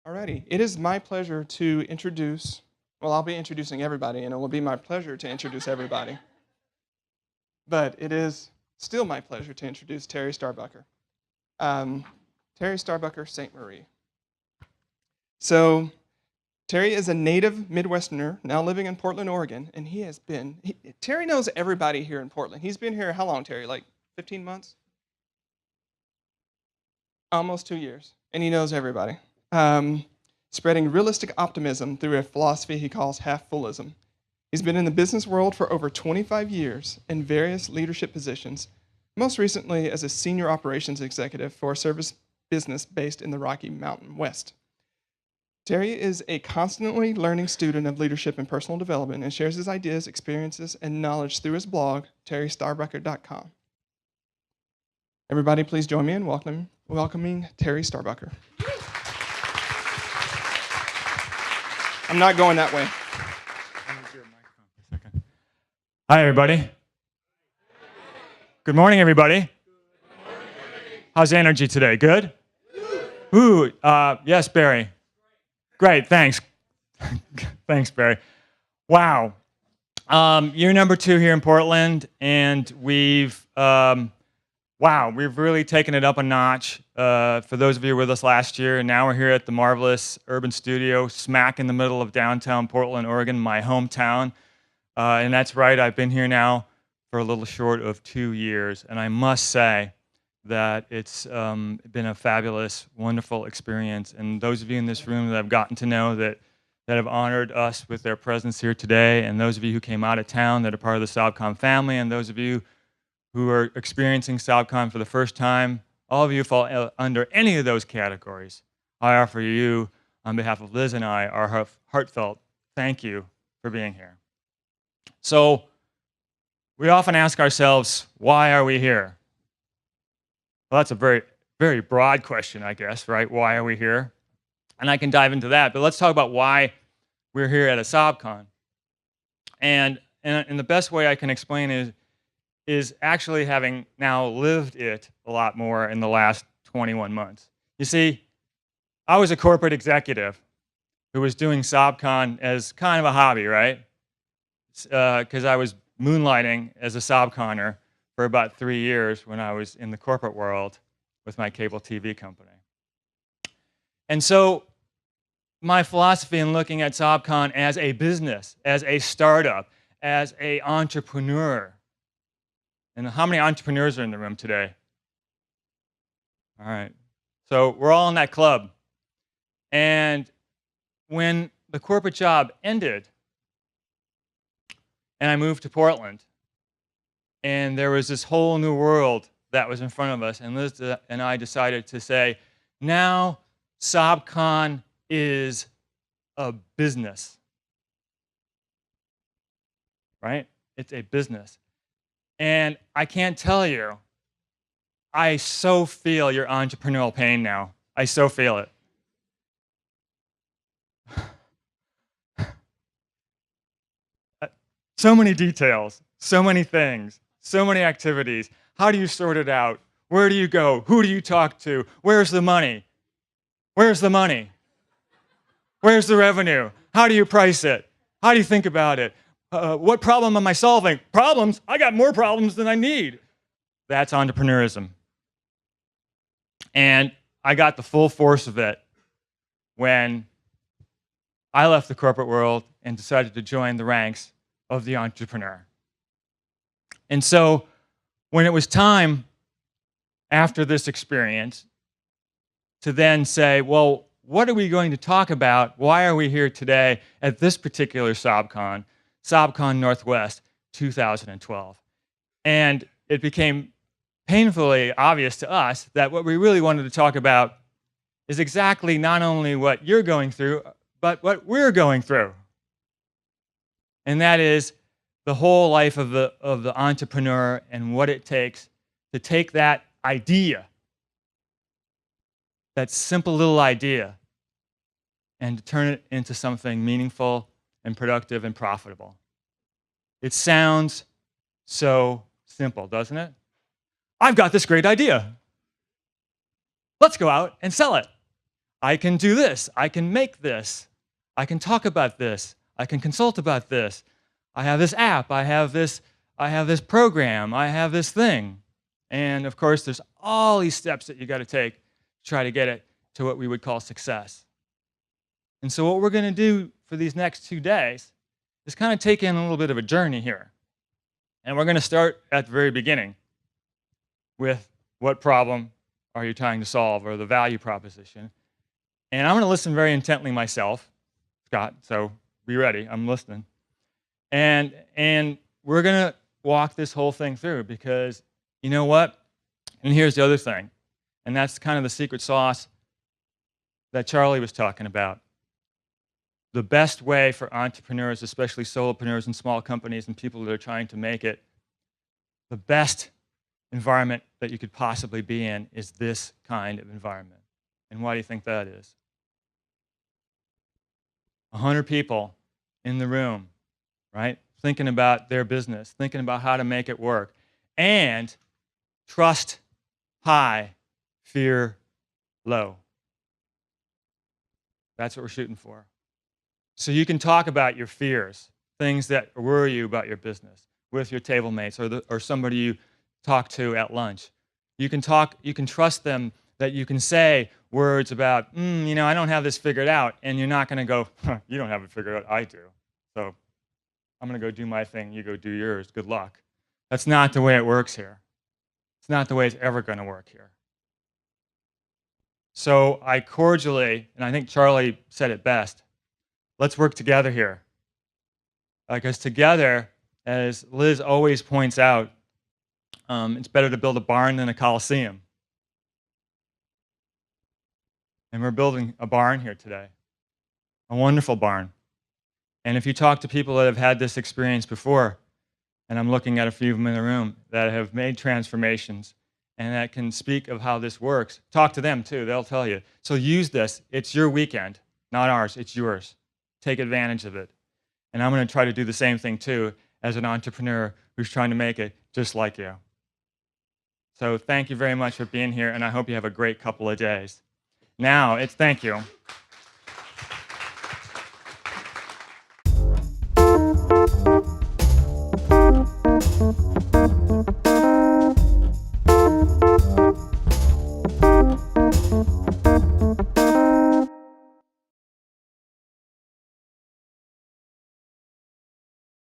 Alrighty, it is my pleasure to introduce, well, I'll be introducing everybody, and it will be my pleasure to introduce everybody. But it is still my pleasure to introduce Terry Starbucker. Um, Terry Starbucker St. Marie. So, Terry is a native Midwesterner, now living in Portland, Oregon, and Terry knows everybody here in Portland. He's been here how long, Terry? Like 15 months? Almost 2 years, and he knows everybody. Spreading realistic optimism through a philosophy he calls half-fullism. He's been in the business world for over 25 years in various leadership positions, most recently as a senior operations executive for a service business based in the Rocky Mountain West. Terry is a constantly learning student of leadership and personal development and shares his ideas, experiences, and knowledge through his blog, terrystarbucker.com. Everybody, please join me in welcoming Terry Starbucker. I'm not going that way. Hi, everybody. Good morning, everybody. How's the energy today? Good? Ooh, yes, Barry. Great, thanks. Thanks, Barry. Wow. Year number 2 here in Portland, and we've really taken it up a notch. For those of you who were with us last year, and now we're here at the marvelous urban studio, smack in the middle of downtown Portland, Oregon, my hometown. And that's right, I've been here now for a little short of 2 years, and I must say that it's been a fabulous, wonderful experience. And those of you in this room that I've gotten to know that have honored us with their presence here today, and those of you who came out of town that are part of the SOBCon family, and those of you who are experiencing SOBCon for the first time, all of you fall under any of those categories. I offer you, on behalf of Liz and I, our heartfelt thank you for being here. So, we often ask ourselves, why are we here? Well, that's a very, very broad question, I guess, right? Why are we here? And I can dive into that, but let's talk about why we're here at a SOBCon. And the best way I can explain is actually having now lived it a lot more in the last 21 months. You see, I was a corporate executive who was doing SOBCon as kind of a hobby, right? Because I was moonlighting as a SOBConer for about 3 years when I was in the corporate world with my cable TV company. And so my philosophy in looking at SOBCon as a business, as a startup, as an entrepreneur. And how many entrepreneurs are in the room today? All right. So we're all in that club. And when the corporate job ended, and I moved to Portland, and there was this whole new world that was in front of us, and Liz and I decided to say, now SOBCon is a business, right? It's a business. And I can't tell you, I so feel your entrepreneurial pain now. I so feel it. So many details, so many things, so many activities. How do you sort it out? Where do you go? Who do you talk to? Where's the money? Where's the money? Where's the revenue? How do you price it? How do you think about it? What problem am I solving? Problems? I got more problems than I need. That's entrepreneurism. And I got the full force of it when I left the corporate world and decided to join the ranks of the entrepreneur. And so when it was time after this experience to then say, well, what are we going to talk about? Why are we here today at this particular SOBCon, SOBCon Northwest 2012? And it became painfully obvious to us that what we really wanted to talk about is exactly not only what you're going through, but what we're going through. And that is the whole life of the entrepreneur and what it takes to take that idea, that simple little idea, and to turn it into something meaningful and productive and profitable. It sounds so simple, doesn't it? I've got this great idea. Let's go out and sell it. I can do this. I can make this. I can talk about this. I can consult about this. I have this app. I have this program. I have this thing. And of course, there's all these steps that you got to take to try to get it to what we would call success. And so what we're going to do for these next 2 days is kind of take in a little bit of a journey here. And we're going to start at the very beginning with what problem are you trying to solve, or the value proposition. And I'm going to listen very intently myself, Scott, so be ready. I'm listening. And we're going to walk this whole thing through, because you know what? And here's the other thing. And that's kind of the secret sauce that Charlie was talking about. The best way for entrepreneurs, especially solopreneurs and small companies and people that are trying to make it, the best environment that you could possibly be in is this kind of environment. And why do you think that is? 100 people in the room, right? Thinking about their business, thinking about how to make it work. And trust high, fear low. That's what we're shooting for. So you can talk about your fears, things that worry you about your business, with your table mates or somebody you talk to at lunch. You can trust them, that you can say words about, I don't have this figured out, and you're not going to go, you don't have it figured out, I do. So I'm going to go do my thing, you go do yours, good luck. That's not the way it works here. It's not the way it's ever going to work here. So I cordially, and I think Charlie said it best, let's work together here. Because together, as Liz always points out, it's better to build a barn than a coliseum. And we're building a barn here today, a wonderful barn. And if you talk to people that have had this experience before, and I'm looking at a few of them in the room that have made transformations and that can speak of how this works, talk to them too, they'll tell you. So use this. It's your weekend, not ours, it's yours. Take advantage of it. And I'm going to try to do the same thing too, as an entrepreneur who's trying to make it just like you. So thank you very much for being here, and I hope you have a great couple of days. Now, thank you.